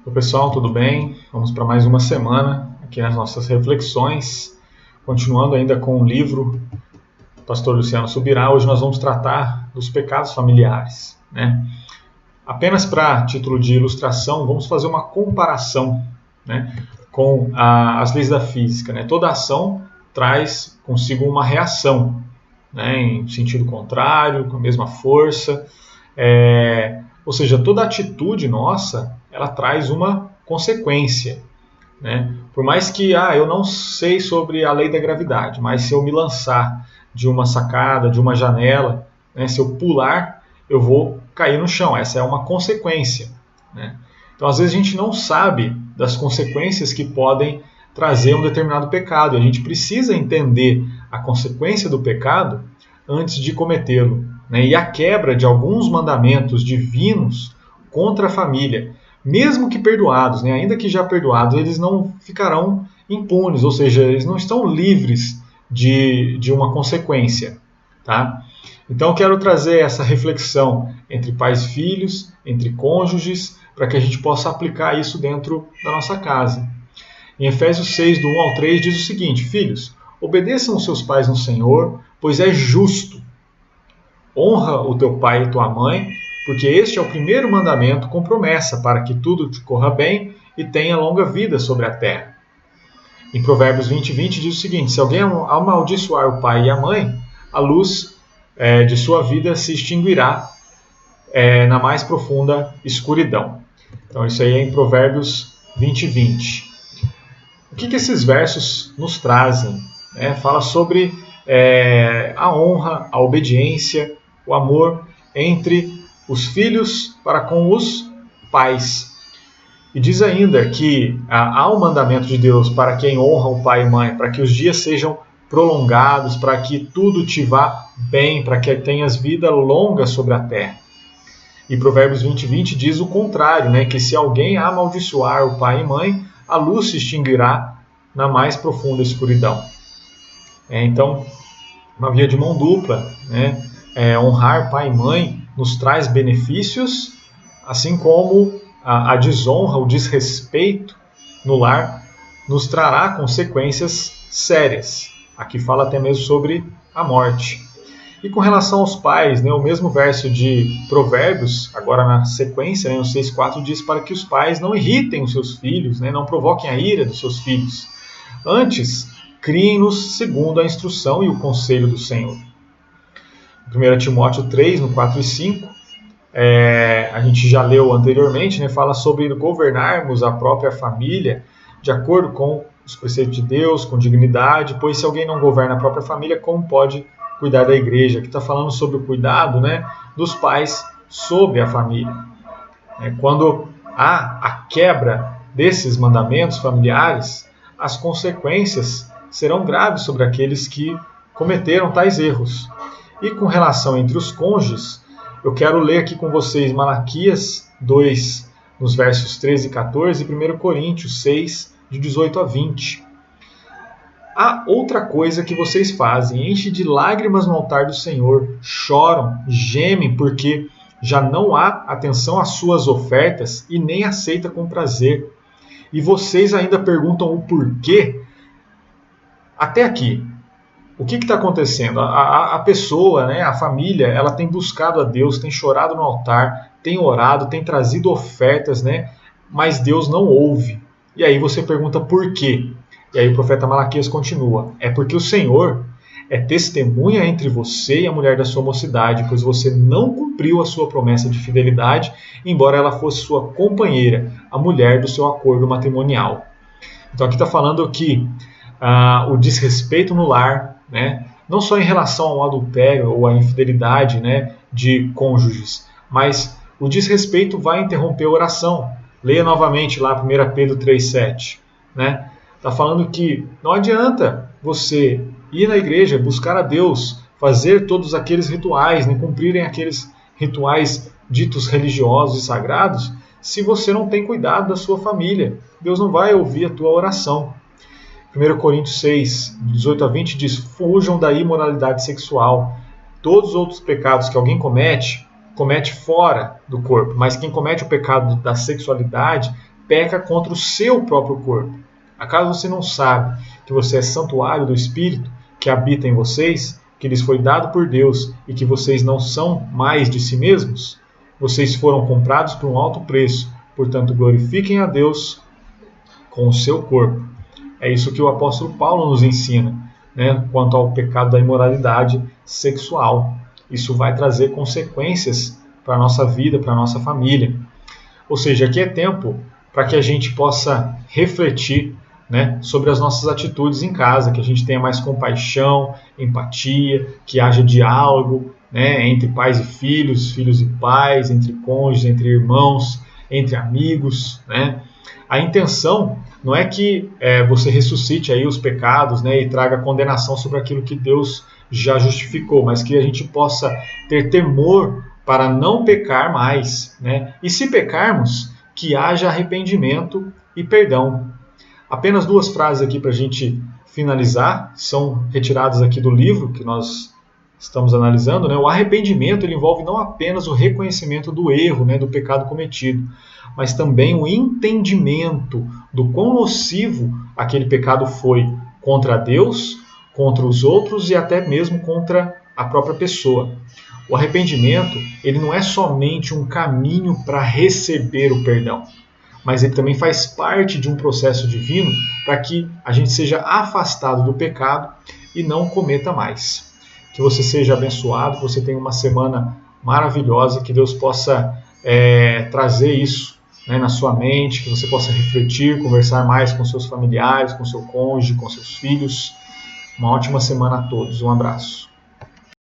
Oi, pessoal, tudo bem? Vamos para mais uma semana aqui nas nossas reflexões, continuando ainda com o livro do pastor Luciano Subirá. Hoje nós vamos tratar dos pecados familiares, né? Apenas para título de ilustração, vamos fazer uma comparação, né, com as leis da física, né? Toda ação traz consigo uma reação, né, em sentido contrário, com a mesma força. Ou seja, toda atitude nossa, ela traz uma consequência, né? Por mais que eu não sei sobre a lei da gravidade, mas se eu me lançar de uma sacada, de uma janela, né, se eu pular, eu vou cair no chão. Essa é uma consequência, né? Então, às vezes, a gente não sabe das consequências que podem trazer um determinado pecado. E a gente precisa entender a consequência do pecado antes de cometê-lo, né? E a quebra de alguns mandamentos divinos contra a família, mesmo que perdoados, né? Ainda que já perdoados, eles não ficarão impunes, ou seja, eles não estão livres de uma consequência, tá? Então eu quero trazer essa reflexão entre pais e filhos, entre cônjuges, para que a gente possa aplicar isso dentro da nossa casa. Em Efésios 6, do 1 ao 3, diz o seguinte: Filhos, obedeçam os seus pais no Senhor, pois é justo. Honra o teu pai e tua mãe, porque este é o primeiro mandamento com promessa, para que tudo te corra bem e tenha longa vida sobre a terra. Em Provérbios 20, 20 diz o seguinte: se alguém amaldiçoar o pai e a mãe, a luz de sua vida se extinguirá na mais profunda escuridão. Então isso aí é em Provérbios 20, 20. O que esses versos nos trazem? Fala sobre a honra, a obediência, o amor entre os filhos para com os pais. E diz ainda que há um mandamento de Deus para quem honra o pai e mãe, para que os dias sejam prolongados, para que tudo te vá bem, para que tenhas vida longa sobre a terra. E Provérbios 20, 20 diz o contrário, né? Que se alguém amaldiçoar o pai e mãe, a luz se extinguirá na mais profunda escuridão. Então, uma via de mão dupla, né? Honrar pai e mãe nos traz benefícios, assim como a desonra, o desrespeito no lar nos trará consequências sérias. Aqui fala até mesmo sobre a morte. E com relação aos pais, né, o mesmo verso de Provérbios, agora na sequência, né, no 6,4, diz para que os pais não irritem os seus filhos, né, não provoquem a ira dos seus filhos. Antes, criem-nos segundo a instrução e o conselho do Senhor. 1 Timóteo 3, no 4 e 5, a gente já leu anteriormente, né, fala sobre governarmos a própria família de acordo com os preceitos de Deus, com dignidade, pois se alguém não governa a própria família, como pode cuidar da igreja? Aqui está falando sobre o cuidado, né, dos pais sobre a família. Quando há a quebra desses mandamentos familiares, as consequências serão graves sobre aqueles que cometeram tais erros. E com relação entre os cônjuges, eu quero ler aqui com vocês Malaquias 2, nos versos 13 e 14, e 1 Coríntios 6, de 18 a 20. Há outra coisa que vocês fazem: enchem de lágrimas no altar do Senhor, choram, gemem, porque já não há atenção às suas ofertas e nem aceita com prazer. E vocês ainda perguntam o porquê? Até aqui, o que está acontecendo? A pessoa, né, a família, ela tem buscado a Deus, tem chorado no altar, tem orado, tem trazido ofertas, né, mas Deus não ouve. E aí você pergunta por quê? E aí o profeta Malaquias continua: é porque o Senhor é testemunha entre você e a mulher da sua mocidade, pois você não cumpriu a sua promessa de fidelidade, embora ela fosse sua companheira, a mulher do seu acordo matrimonial. Então aqui está falando que o desrespeito no lar, né, não só em relação ao adultério ou à infidelidade, né, de cônjuges, mas o desrespeito vai interromper a oração. Leia novamente lá 1 Pedro 3,7. Né? Está falando que não adianta você ir na igreja, buscar a Deus, fazer todos aqueles rituais, né, cumprirem aqueles rituais ditos religiosos e sagrados, se você não tem cuidado da sua família. Deus não vai ouvir a tua oração. 1 Coríntios 6, 18 a 20 diz: fujam da imoralidade sexual. Todos os outros pecados que alguém comete fora do corpo, mas quem comete o pecado da sexualidade peca contra o seu próprio corpo. Acaso você não sabe que você é santuário do Espírito que habita em vocês, que lhes foi dado por Deus e que vocês não são mais de si mesmos? Vocês foram comprados por um alto preço, portanto glorifiquem a Deus com o seu corpo. É isso que o apóstolo Paulo nos ensina, né, quanto ao pecado da imoralidade sexual. Isso vai trazer consequências para a nossa vida, para a nossa família. Ou seja, aqui é tempo para que a gente possa refletir, né, sobre as nossas atitudes em casa, que a gente tenha mais compaixão, empatia, que haja diálogo, né, entre pais e filhos, filhos e pais, entre cônjuges, entre irmãos, entre amigos, né? A intenção não é que você ressuscite aí os pecados, né, e traga condenação sobre aquilo que Deus já justificou, mas que a gente possa ter temor para não pecar mais, né? E se pecarmos, que haja arrependimento e perdão. Apenas 2 frases aqui para a gente finalizar, são retiradas aqui do livro que nós estamos analisando, né? O arrependimento ele envolve não apenas o reconhecimento do erro, né, do pecado cometido, mas também o entendimento do quão nocivo aquele pecado foi contra Deus, contra os outros e até mesmo contra a própria pessoa. O arrependimento ele não é somente um caminho para receber o perdão, mas ele também faz parte de um processo divino para que a gente seja afastado do pecado e não cometa mais. Que você seja abençoado, que você tenha uma semana maravilhosa, que Deus possa trazer isso, né, na sua mente, que você possa refletir, conversar mais com seus familiares, com seu cônjuge, com seus filhos. Uma ótima semana a todos. Um abraço.